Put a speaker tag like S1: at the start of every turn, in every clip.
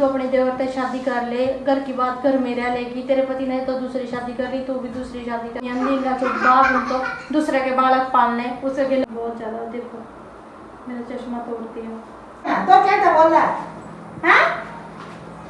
S1: तू अपने देवर से शादी कर ले, घर की बात घर में रह लेगी, तेरे पति ने तो दूसरी शादी कर ली, तू भी दूसरी शादी कर। बाप तो दूसरे के बालक पालने उसे के बहुत ज्यादा। देखो मेरा चश्मा तोड़ती है
S2: तो क्या था बोल रहा है,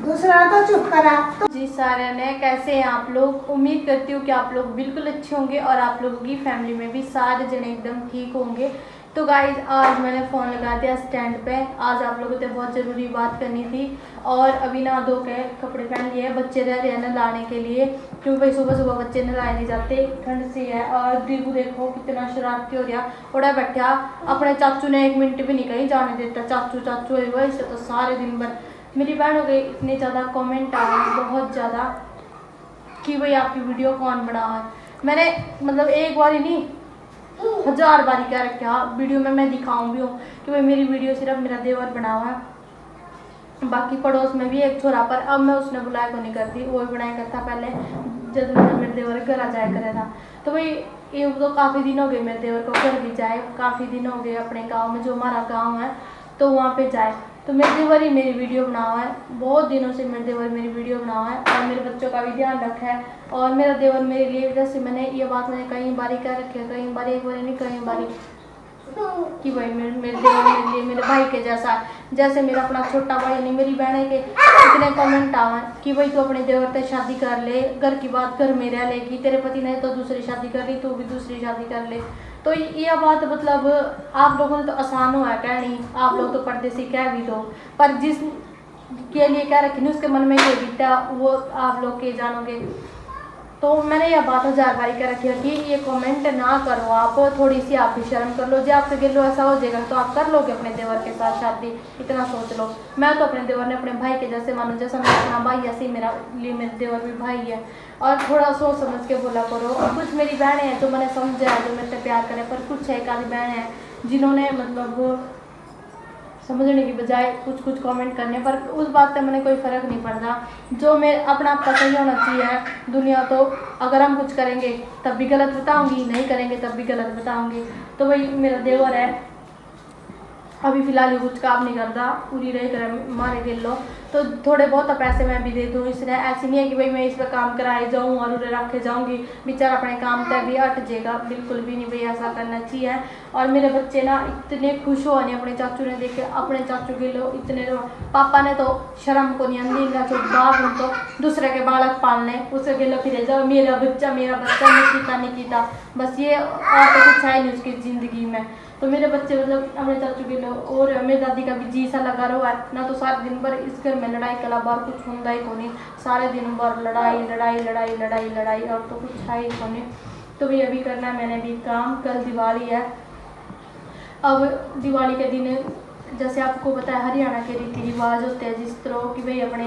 S2: दूसरा तो चुप करा।
S1: जी सारे ने कैसे हैं आप लोग? उम्मीद करती हूँ कि आप लोग बिल्कुल अच्छे होंगे और आप लोगों की फैमिली में भी सारे जने एकदम ठीक होंगे। तो गाइज आज मैंने फ़ोन लगा दिया स्टैंड पे। आज आप लोगों से बहुत ज़रूरी बात करनी थी और अभी ना धो के कपड़े पहन लिए। बच्चे रह रहे हैं नहलाने के लिए क्योंकि भाई सुबह सुबह बच्चे नहलाए नहीं जाते, ठंड सी है। और दीपू देखो कितना शरारती हो गया, उड़ा बैठा। अपने चाचू ने 1 मिनट भी नहीं कहीं जाने देता, चाचू चाचू है वही से तो सारे दिन भर। मेरी बहनों के इतने ज़्यादा कमेंट आए बहुत ज़्यादा कि भाई आपकी वीडियो कौन बना है। मैंने मतलब एक बार ही नहीं 1000 बार क्या रखा वीडियो में मैं दिखाऊं भी हूँ कि भाई मेरी वीडियो सिर्फ मेरा देवर बना हुआ है। बाकी पड़ोस में भी एक छोरा, पर अब मैं उसने बुलाया को नहीं करती, वो भी बनाया करता पहले जब मेरे देवर घर आ जाया करे था। तो भाई ये तो काफ़ी दिन हो गए मेरे देवर को घर भी जाए, काफ़ी दिन हो गए अपने गाँव में जो हमारा गाँव है तो वहाँ पे जाए। तो मेरे देवर ही मेरी वीडियो बना हुआ है, बहुत दिनों से मेरे देवर मेरी वीडियो बना हुआ है और मेरे बच्चों का भी ध्यान रखा है। और मेरा देवर मेरे लिए, जैसे मैंने ये बात मैंने कई बारी कह रखी है, कई बारी एक बारी नहीं कई बारी, कि भाई मेरे देवर मेरे लिए मेरे भाई के जैसा, जैसे मेरा अपना छोटा भाई नहीं मेरी बहन के इतने कमेंट आए कि भाई तू अपने देवर से शादी कर ले, घर की बात घर में रह लेगी, तेरे पति ने तो दूसरी शादी कर ली, तू भी दूसरी शादी कर ले। तो यह बात मतलब आप लोगों ने तो आसान हुआ है कहनी, आप लोग तो परदेसी कह भी दो, पर जिस के लिए क्या रखी उसके मन में क्या बीता वो आप लोग के जानोगे। तो मैंने यह बात 1000 बारी कह रखी है कि ये कमेंट ना करो, आप थोड़ी सी आप भी शर्म कर लो। जो आपसे गिलो ऐसा हो जाएगा तो आप कर लोगे अपने देवर के साथ शादी, इतना सोच लो। मैं तो अपने देवर ने अपने भाई के जैसे मानो, जैसा मेरा अपना भाई ऐसे ही मेरा लिए मेरे देवर भी भाई है। और थोड़ा सोच समझ के बोला करो। और कुछ मेरी बहनें हैं जो मैंने समझा है, जो मेरे से प्यार करें, पर कुछ एक आधी बहन है जिन्होंने मतलब समझने की बजाय कुछ कुछ कमेंट करने, पर उस बात से मैंने कोई फ़र्क नहीं पड़ता। जो मैं अपना आपका सही होना चाहिए दुनिया। तो अगर हम कुछ करेंगे तब भी गलत बताऊंगी, नहीं करेंगे तब भी गलत बताऊंगी। तो भाई मेरा देवर है, अभी फ़िलहाल कुछ काम नहीं करता, पूरी रही कर मारे गिर लो तो थोड़े बहुत पैसे मैं भी दे दूँ। इसलिए ऐसी नहीं है कि भाई मैं इस पर काम कराए जाऊँ और उन्हें रखे जाऊँगी, बेचारा अपने काम तक भी हट जाएगा, बिल्कुल भी नहीं भाई ऐसा करना चाहिए। और मेरे बच्चे ना इतने खुश हो नहीं अपने चाचू ने देखे, अपने चाचू के लोग इतने पापा ने तो शर्म को नहीं अंधी ना, जो बाप तो दूसरे के बालक पालने उसे गिलो फिर जाओ मेरा बच्चा निकिता निकिता, बस ये और तो कुछ है नहीं उसकी ज़िंदगी में। तो मेरे बच्चे मतलब अपने चाचू के लोग और मेरी दादी का भी जी सा लगा रहा है ना, तो सारे दिन भर इस घर में लड़ाई कला बार कुछ होता ही को नहीं, सारे दिन भर लड़ाई लड़ाई लड़ाई लड़ाई लड़ाई और तो कुछ है ही को नहीं। तो भी अभी करना है मैंने भी काम, कल दिवाली है। अब दिवाली के दिन जैसे आपको पता है हरियाणा के रीति रिवाज होते हैं जिस तरह कि भाई अपने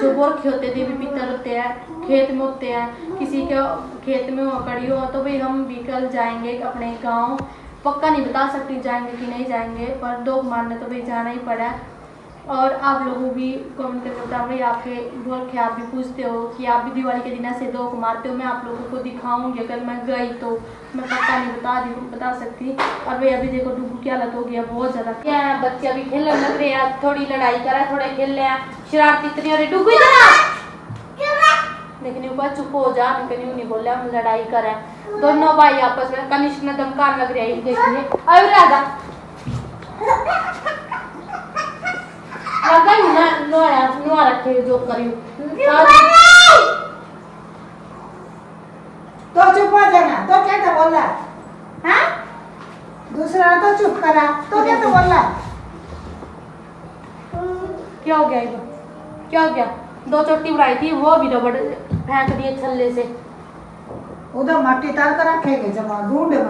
S1: जो गोरखे होते हैं देवी पितर होते हैं खेत में होते हैं, किसी के खेत में हो कड़ी हो, तो भाई हम भी कल जाएंगे अपने गाँव। पक्का नहीं बता सकती जाएंगे कि नहीं जाएंगे, पर दो मारने तो भाई जाना ही पड़ा। और आप लोगों भी कमेंट करके बता भाई आपके गोरखे आप भी पूछते हो कि आप भी दिवाली के दिन ऐसे दो को मारते हो। मैं आप लोगों को दिखाऊंगी अगर मैं गई तो, मैं पक्का नहीं बता सकती। और भाई अभी देखो डुगू की हालत हो गया बहुत ज़्यादा। क्या है बच्चे अभी खेलने लग रहे हैं, थोड़ी लड़ाई करा थोड़े खेल रहे हैं, शरारती इतनी हो रही डुगू लेकिन ऊपर चुप हो जा, नहीं बोले हम लड़ाई करें दोनों भाई आपस में। कनिष्क ने धमकार लग रही है देखिए, अरे राधा लगा ही ना नुआ रखे जो करी
S2: तो चुप हो जाना। तो क्या था बोल रहा है, दूसरा तो चुप करा। तो क्या तो बोल रहा
S1: क्या हो गया इधर, क्या हो गया? 2 चोटी उड़ाई थी वो भी रबड़ फेंक दिए छल्ले से,
S2: उधर मट्टी तार कर रखेंगे जमा ढूंढ में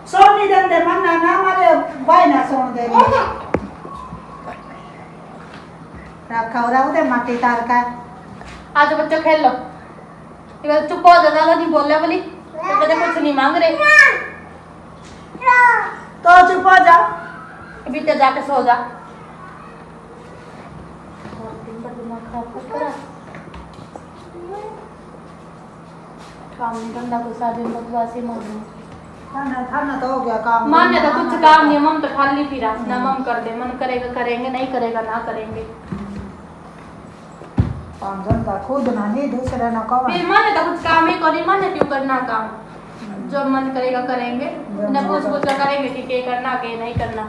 S2: सोन नहीं देते मन ना मारे भाई ना सोन दे रखा हो रहा उधर मट्टी तार का।
S1: आज बच्चों खेल लो, चुप हो ज्यादा नहीं बोल रहे बोली तो बच्चे कुछ नहीं मांग रहे,
S2: तो चुप हो जा,
S1: अभी तो जाके सो जा। ठंडा को सादे बकवासी
S2: खाना तो हो गया काम,
S1: मान्य तो कुछ काम नहीं, हम तो खाली फिरा ना, हम कर दे मन करेगा करेंगे नहीं करेगा ना करेंगे।
S2: काम धंधा खुद ना नहीं दूसरा ना कहो
S1: फिर मन तो कुछ काम ही करी, मन है क्यों करना काम, जो मन करेगा करेंगे, न पूछ पूछ कर करेंगे कि क्या करना क्या नहीं करना।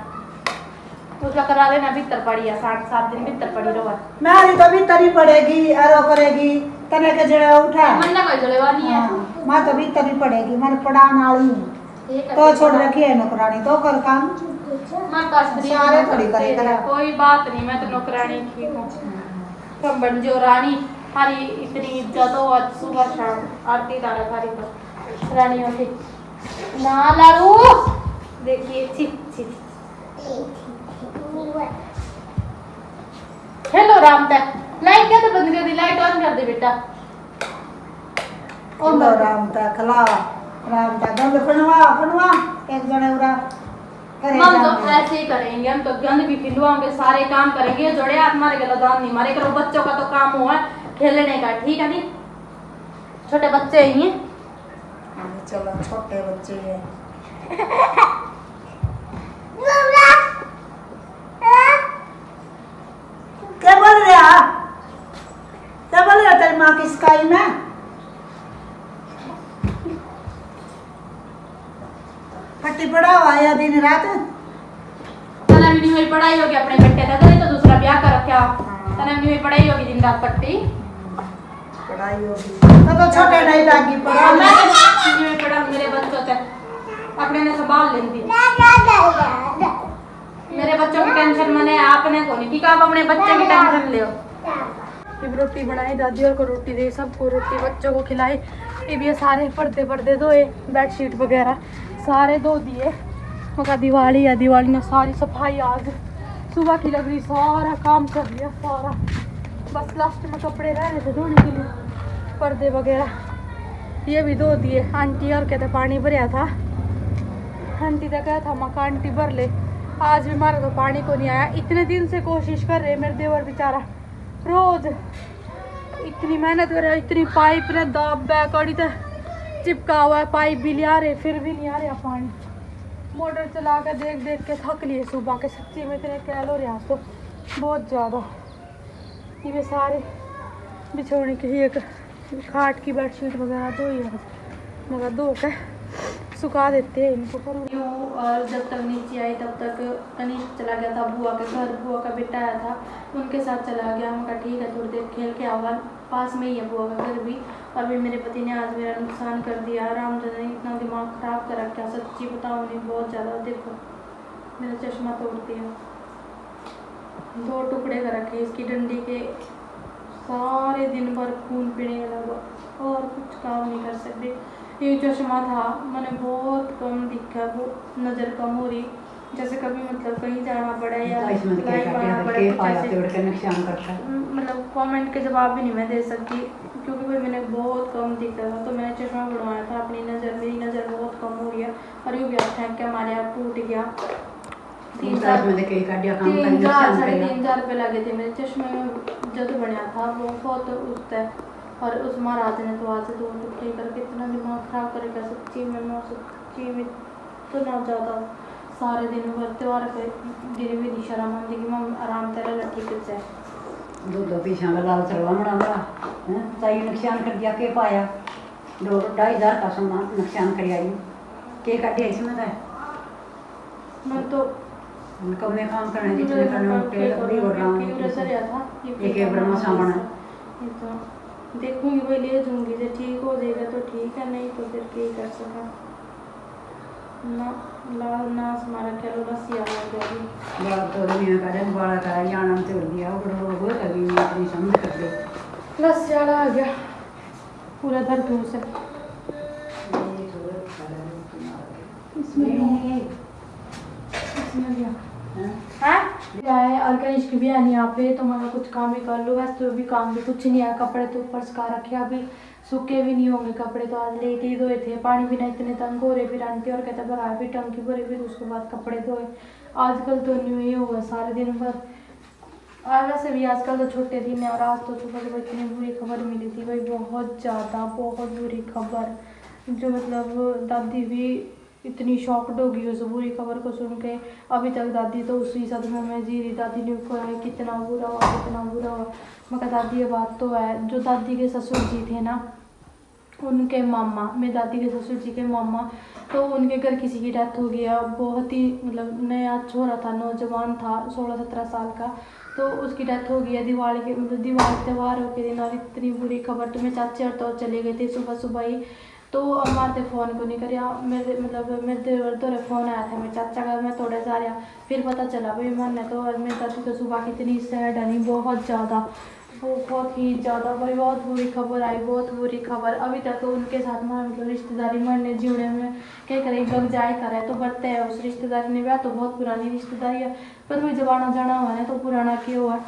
S1: उसका करा लेना भीतर पड़ी है, 7 दिन भीतर पड़ी रहो।
S2: मेरी तो भीतर ही पड़ेगी, अरो करेगी तने के जड़े उठा
S1: मन ना कोई जलेवानी है।
S2: मां तो भीतर ही पड़ेगी, मन पढ़ाने वाली हूं तो छोड़ रखी है नौकरानी तो कर काम
S1: मन पास
S2: सारे थोड़ी करे करा।
S1: कोई बात नहीं, मैं तो नौकरानी ठीक हूँ, तुम बन जो रानी। हमारी इतनी इज्जत हो, आज सुबह शाम आरती तारा खारी तो रानियों की ना लाड़ू। देखिए छिप छिप हेलो राम तक लाइट क्या तो बंद कर दी, लाइट ऑन कर दे बेटा।
S2: ओ राम ता खला राम ता गंद फनवा एक जने उरा करे
S1: हम तो ऐसे ही करेंगे, हम तो गंद भी खिलवाएंगे, सारे काम करेंगे, जोड़े हाथ मारे गला दान नहीं मारे करो। बच्चों का तो काम हुआ है खेलने का, ठीक है नहीं, छोटे बच्चे ही हैं।
S2: चलो छोटे बच्चे हैं क्या बोल रहा तेरी माँ की स्काई में फटी पड़ा हुआ है दिन रात
S1: तना भी नहीं हुई पढ़ाई होगी अपने बेटे का, तो दूसरा ब्याह कर रखा। तना भी नहीं हुई पढ़ाई होगी दिन रात पट्टी
S2: पढ़ाई होगी तो छोटे नहीं लागी पढ़ा
S1: मैं नहीं हुई पढ़ा, मेरे बच्चों तक अपने ने संभाल लेंगी। मेरे बच्चों की टेंशन मने आपने को नहीं, ठीक है, आप अपने बच्चे की टेंशन ले। फिर रोटी बनाई, दादी और को रोटी दी, सबको रोटी, बच्चों को खिलाई। ये सारे पर्दे धोए, बेडशीट वगैरह सारे धो दिए। मगर दिवाली है, दिवाली ने सारी सफाई आज सुबह की लग रही, सारा काम कर लिया सारा। बस लास्ट में कपड़े रह रहे थे धोने के लिए, पर्दे वगैरह ये भी धो दिए। आंटी और कहते पानी भरया था, आंटी तो कहा था मका आंटी भर ले, आज भी हमारा तो पानी को नहीं आया। इतने दिन से कोशिश कर रहे मेरे देवर बेचारा, रोज इतनी मेहनत कर रहे, इतनी पाइप ने दाब बैकड़ी तो चिपका हुआ है, पाइप भी लिया रहे फिर भी नहीं आ रहा पानी। मोटर चला कर देख देख के थक लिए सुबह के, सच्ची में इतने कैल रहा तो बहुत ज़्यादा। ये सारे बिछोने की एक खाट की बेडशीट वगैरह धोई है, मगर धो के सुखा देते हैं इनको पर। और जब तक नीचे आई तब तक कनिष्क चला गया था बुआ के घर, बुआ का बेटा आया था उनके साथ चला गया। मैं कहा ठीक है थोड़ी देर खेल के आऊँगा, पास में ही है बुआ का घर भी। और भी मेरे पति ने आज मेरा नुकसान कर दिया, रामचंद्र ने इतना दिमाग ख़राब कर रखा, सच्ची बताऊँ नहीं बहुत ज़्यादा। देखो मेरा चश्मा तोड़ दिया, 2 टुकड़े कर रखे इसकी डंडी के, सारे दिन भर खून पीने लगा और कुछ काम नहीं कर सकते। ये चश्मा था मैंने बहुत कम दिखा, वो नज़र कम हो रही, जैसे कभी मतलब कहीं जाना पड़ा या लाइव आना पड़ा, मतलब कमेंट के जवाब भी नहीं मैं दे सकती क्योंकि भाई मैंने बहुत कम दिखता था। तो मैंने चश्मा बनवाया था, अपनी नज़र, मेरी नज़र बहुत कम हो रही है। और यूँ भी अच्छा क्या हमारे यहाँ टूट गया, 3,000 साढ़े 3,000 रुपये लगे थे मेरे चश्मे में, जब बनया था वो बहुत उठता है। और उस महाराज ने तो आज 2 टुकड़े करके इतना दिमाग ख़राब करेगा, सच्ची में तो ना ज़्यादा सारे दिन भर त्योहार पे गिरी भी शर्म आती कि मैं आराम तेरा लट्ठी कुछ है
S3: दो पीछा का लाल सरवाना बड़ा ताई नुकसान कर दिया, के पाया 2-2.5 का सामान नुकसान कर आई के काटे इसमें था।
S1: मैं तो
S3: कब में काम करना जितने करना उठे अभी हो रहा हूँ एक ब्रह्मा सामान
S1: तो देखूंगी भाई, ले दूंगी, जो ठीक हो जाएगा तो ठीक है, नहीं तो फिर क्या कर सका ना। लाल नास मारा क्या लस्सी आ गई
S3: बड़ा तो दुनिया का रंग बड़ा का याना तोड़ दिया वो वो कभी अपनी समझ कर दे
S1: लस्सी वाला आ गया पूरा दर्द से। इसमें भी है और कनिष्क भी है नहीं यहाँ पे, तो मैं कुछ काम ही कर लूँ। वैसे तो भी काम भी कुछ नहीं है, कपड़े तो ऊपर सुखा रखे, अभी सूखे भी नहीं होंगे कपड़े, तो आज लेट ही धोए थे। पानी भी ना इतने तंग हो रहे, फिर आंटी और कहते भरा फिर टंकी भरे, फिर उसके बाद कपड़े धोए। आजकल तो न्यू ही होगा सारे दिन भर। और वैसे भी आजकल तो छोटे दिन है, और आज तो सुबह इतनी बुरी खबर मिली थी भाई, बहुत ज़्यादा बहुत बुरी खबर, जो मतलब दादी भी इतनी शॉक्ड होगी उस बुरी खबर को सुन के। अभी तक दादी तो उसी सदमे में जी रही। दादी ने कहा है कितना बुरा हुआ, कितना बुरा हुआ। मैं कहा दादी ये बात तो है, जो दादी के ससुर जी थे ना, उनके मामा, मेरी दादी के ससुर जी के मामा, तो उनके घर किसी की डेथ हो गई है। बहुत ही मतलब नया छोरा था, नौजवान था, 16-17 साल का, तो उसकी डेथ हो गई है दिवाली के, मतलब दिवाली त्योहारों के दिन। और इतनी बुरी खबर, तो मेरे चाचे और तो चले गए थे सुबह सुबह ही, तो हमारे फ़ोन को नहीं करिया। मेरे मतलब मेरे देवर फ़ोन आया था मेरे चाचा का, मैं थोड़ा जा रहा, फिर पता चला भाई मैंने तो। और मेरी दादी तो सुबह कितनी सैड है, बहुत ज़्यादा, बहुत ही ज़्यादा भाई, बहुत बुरी खबर आई, बहुत बुरी खबर। अभी तक तो उनके साथ में मतलब रिश्तेदारी मरने जीवने में क्या करें, बग जाए करे तो बढ़ते हैं उस रिश्तेदारी ने। ब्याह तो बहुत पुरानी रिश्तेदारी है, पर वही जब आना जाना हुआ है तो पुराना क्यों हुआ।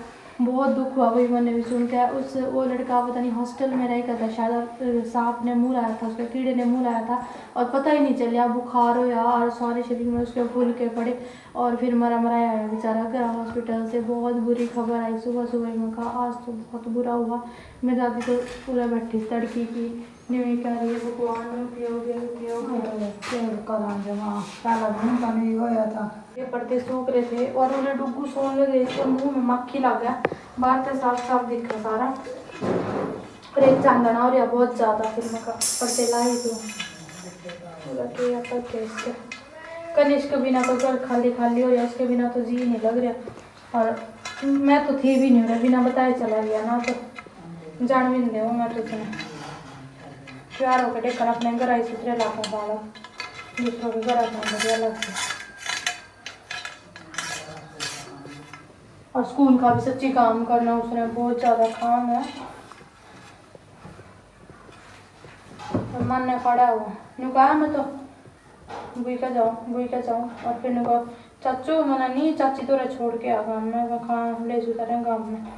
S1: बहुत दुख हुआ भाई मैंने भी सुन के। उस वो लड़का पता नहीं हॉस्टल में रह कर था शायद, सांप ने मुँह लाया था उसके, कीड़े ने मुँह लाया था, और पता ही नहीं चलिया, बुखार हो या और सारे शरीर में उसके फूल के पड़े, और फिर मरा मराया है बेचारा गया हॉस्पिटल से। बहुत बुरी खबर आई सुबह सुबह में, कहा आज तो बहुत बुरा हुआ। मेरी दादी तो पूरा बैठी तड़की की नहीं कह रही है भगवान
S2: करा जमा साला दिन का नहीं होया था।
S1: ये पर्दे सूख रहे थे और उन्हें डुगू सोने लगे, इसके मुंह में मक्खी लग गया, बाहर से साफ साफ दिख रहा सारा, और एक चांदना और या बहुत ज़्यादा। फिर मैं पर्दे लाई तो कनिष्क के बिना तो घर खाली खाली हो रहा, उसके बिना तो जी नहीं लग रहा। और मैं तो थी भी नहीं हो रहा, बिना बताए चला गया ना, तो जान भी नहीं दे मैं तो इतना प्यार होकर टेकन अपने घर आई सुथरे लाखों वाला, दूसरों के घर आना अलग से। और स्कूल का भी सच्ची काम करना, उसने बहुत ज़्यादा काम है, और मन ने पड़ा हुआ नु कहा मैं तो बुई का जाऊँ। और फिर नु कहा चाचू मना नहीं, चाची तो छोड़ के आ गाँव में, मैं कहाँ ले जूता गाँव में।